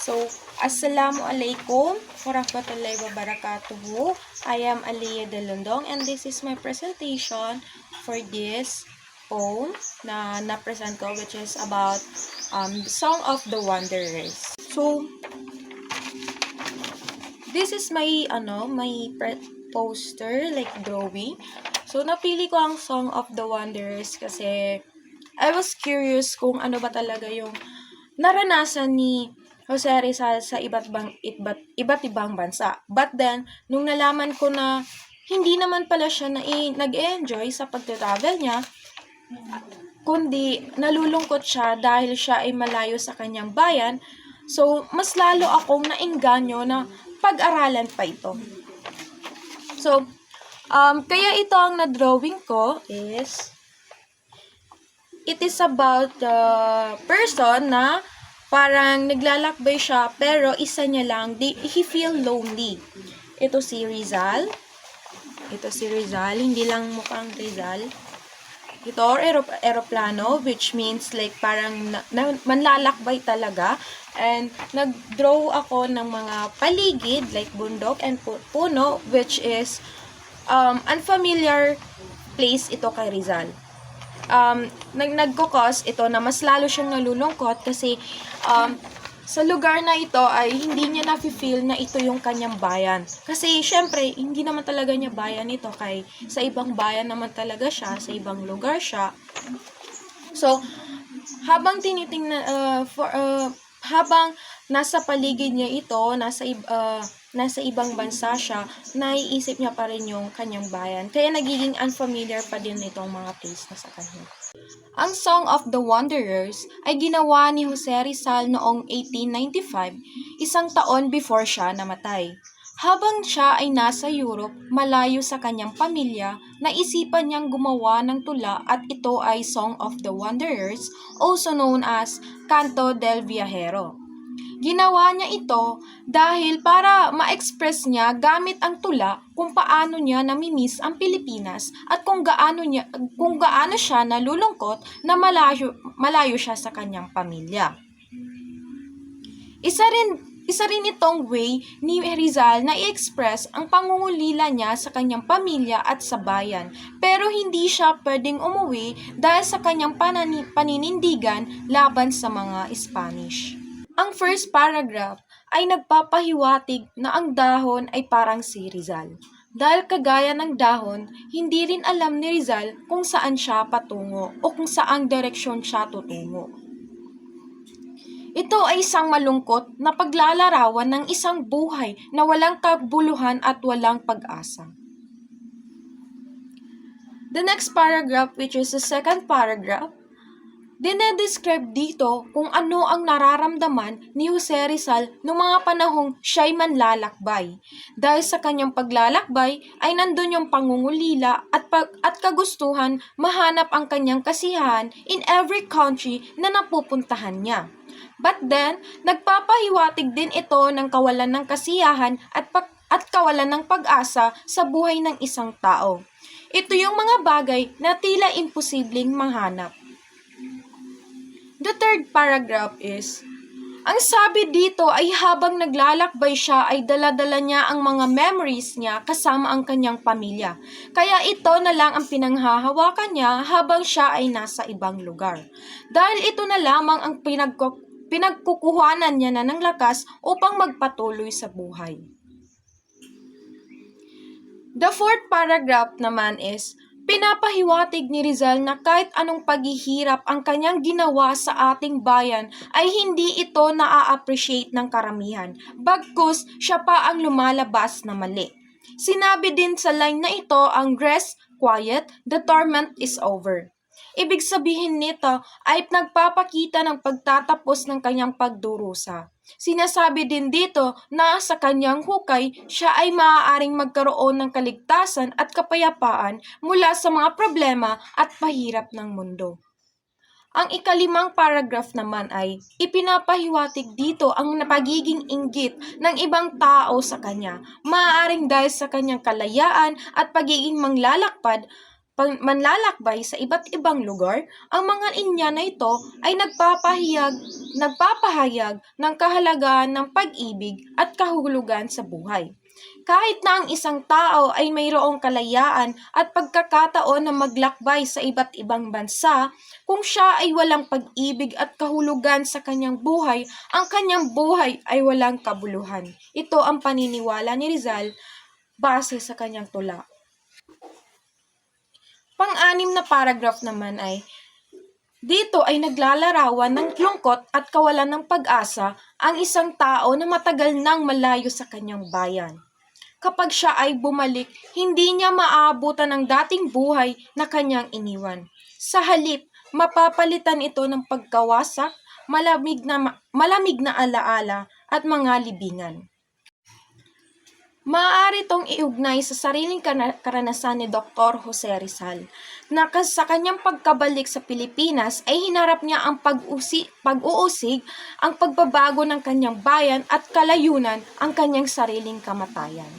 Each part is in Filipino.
So, Assalamualaikum warahmatullahi wabarakatuh. I am Aliyah Dalundong and this is my presentation for this poem na na-present ko, which is about Song of the Wanderers. So, this is my poster, like drawing. So, napili ko ang Song of the Wanderers kasi I was curious kung ano ba talaga yung naranasan ni Jose Rizal sa iba't ibang bansa. But then, nung nalaman ko na hindi naman pala siya nag-enjoy sa pagta-travel niya, kundi nalulungkot siya dahil siya ay malayo sa kanyang bayan, so mas lalo akong naengganyo na pag-aralan pa ito. So, kaya ito ang na-drawing ko is, it is about the person na parang naglalakbay siya pero isa niya lang, he feel lonely. Ito si Rizal. Hindi lang mukhang Rizal. Ito, aeroplano, which means like parang manlalakbay talaga. And nag-draw ako ng mga paligid, like bundok and puno, which is unfamiliar place ito kay Rizal. Nagkukos ito na mas lalo siyang nalulungkot kasi sa lugar na ito ay hindi niya na-feel na ito yung kanyang bayan. Kasi syempre, hindi naman talaga niya bayan ito, kay sa ibang bayan naman talaga siya, sa ibang lugar siya. So, habang habang nasa paligid niya ito, nasa ibang bansa siya, naiisip niya pa rin yung kanyang bayan. Kaya nagiging unfamiliar pa din itong mga place na sa kanya. Ang Song of the Wanderers ay ginawa ni Jose Rizal noong 1895, isang taon before siya namatay. Habang siya ay nasa Europe, malayo sa kanyang pamilya, naisipan niyang gumawa ng tula at ito ay Song of the Wanderers, also known as Canto del Viajero. Ginawa niya ito dahil para ma-express niya gamit ang tula kung paano niya namimiss ang Pilipinas at kung gaano siya nalulungkot na malayo siya sa kanyang pamilya. Isa rin itong way ni Rizal na i-express ang pangungulila niya sa kanyang pamilya at sa bayan, pero hindi siya pwedeng umuwi dahil sa kanyang paninindigan laban sa mga Spanish. Ang first paragraph ay nagpapahiwatig na ang dahon ay parang si Rizal. Dahil kagaya ng dahon, hindi rin alam ni Rizal kung saan siya patungo o kung saang direksyon siya tutungo. Ito ay isang malungkot na paglalarawan ng isang buhay na walang kabuluhan at walang pag-asa. The next paragraph, which is the second paragraph, dinedescribe dito kung ano ang nararamdaman ni Jose Rizal noong mga panahong siya'y manlalakbay. Dahil sa kanyang paglalakbay ay nandun yung pangungulila at kagustuhan mahanap ang kanyang kasiyahan in every country na napupuntahan niya. But then, nagpapahiwatig din ito ng kawalan ng kasiyahan at kawalan ng pag-asa sa buhay ng isang tao. Ito yung mga bagay na tila imposibleng mahanap. The third paragraph is, ang sabi dito ay habang naglalakbay siya ay dala-dala niya ang mga memories niya kasama ang kanyang pamilya. Kaya ito na lang ang pinanghahawakan niya habang siya ay nasa ibang lugar. Dahil ito na lamang ang pinagkukuhanan niya na ng lakas upang magpatuloy sa buhay. The fourth paragraph naman is, pinapahiwatig ni Rizal na kahit anong paghihirap ang kanyang ginawa sa ating bayan ay hindi ito na-appreciate ng karamihan, bagkus siya pa ang lumalabas na mali. Sinabi din sa line na ito ang rest, quiet, the torment is over. Ibig sabihin nito ay nagpapakita ng pagtatapos ng kanyang pagdurusa. Sinasabi din dito na sa kanyang hukay, siya ay maaaring magkaroon ng kaligtasan at kapayapaan mula sa mga problema at pahirap ng mundo. Ang ikalimang paragraph naman ay ipinapahiwatig dito ang pagiging inggit ng ibang tao sa kanya, maaaring dahil sa kanyang kalayaan at pagiging manglalakbay manlalakbay sa iba't ibang lugar, ang mga inya na ito ay nagpapahayag ng kahalagahan ng pag-ibig at kahulugan sa buhay. Kahit na ang isang tao ay mayroong kalayaan at pagkakataon na maglakbay sa iba't ibang bansa, kung siya ay walang pag-ibig at kahulugan sa kanyang buhay, ang kanyang buhay ay walang kabuluhan. Ito ang paniniwala ni Rizal base sa kanyang tula. Pang-anim na paragraph naman ay, dito ay naglalarawan ng lungkot at kawalan ng pag-asa ang isang tao na matagal nang malayo sa kanyang bayan. Kapag siya ay bumalik, hindi niya maaabutan ang dating buhay na kanyang iniwan. Sa halip, mapapalitan ito ng pagkawasak, malamig na alaala at mga libingan. Maaari itong iugnay sa sariling karanasan ni Dr. Jose Rizal, na sa kanyang pagkabalik sa Pilipinas ay hinarap niya ang pag-uusig, ang pagbabago ng kanyang bayan at kalayunan ang kanyang sariling kamatayan.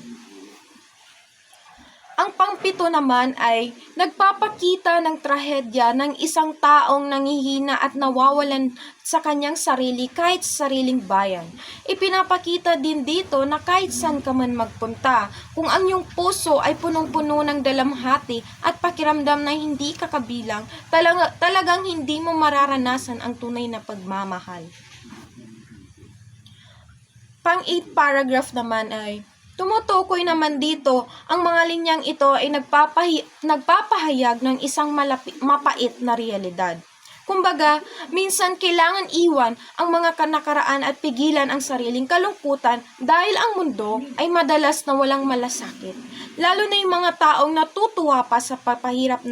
Ang pangpito naman ay nagpapakita ng trahedya ng isang taong nanghihina at nawawalan sa kanyang sarili kahit sa sariling bayan. Ipinapakita din dito na kahit saan ka man magpunta, kung ang iyong puso ay punong-puno ng dalamhati at pakiramdam na hindi ka kabilang, talagang hindi mo mararanasan ang tunay na pagmamahal. Pang-8 paragraph naman ay, tumutukoy naman dito, ang mga linyang ito ay nagpapahayag ng isang mapait na realidad. Kumbaga, minsan kailangan iwan ang mga nakaraan at pigilan ang sariling kalungkutan dahil ang mundo ay madalas na walang malasakit. Lalo na yung mga taong natutuwa pa sa paghihirap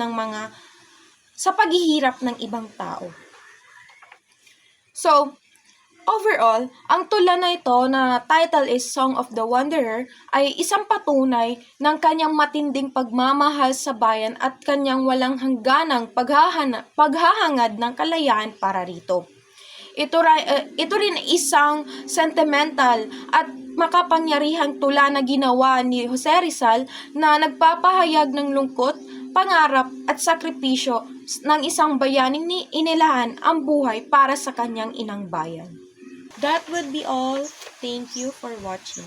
ng ibang tao. So, overall, ang tula na ito na title is Song of the Wanderer ay isang patunay ng kanyang matinding pagmamahal sa bayan at kanyang walang hangganang paghahangad ng kalayaan para rito. Ito rin isang sentimental at makapangyarihang tula na ginawa ni Jose Rizal na nagpapahayag ng lungkot, pangarap at sakripisyo ng isang bayaning inilaan ang buhay para sa kanyang inang bayan. That would be all. Thank you for watching.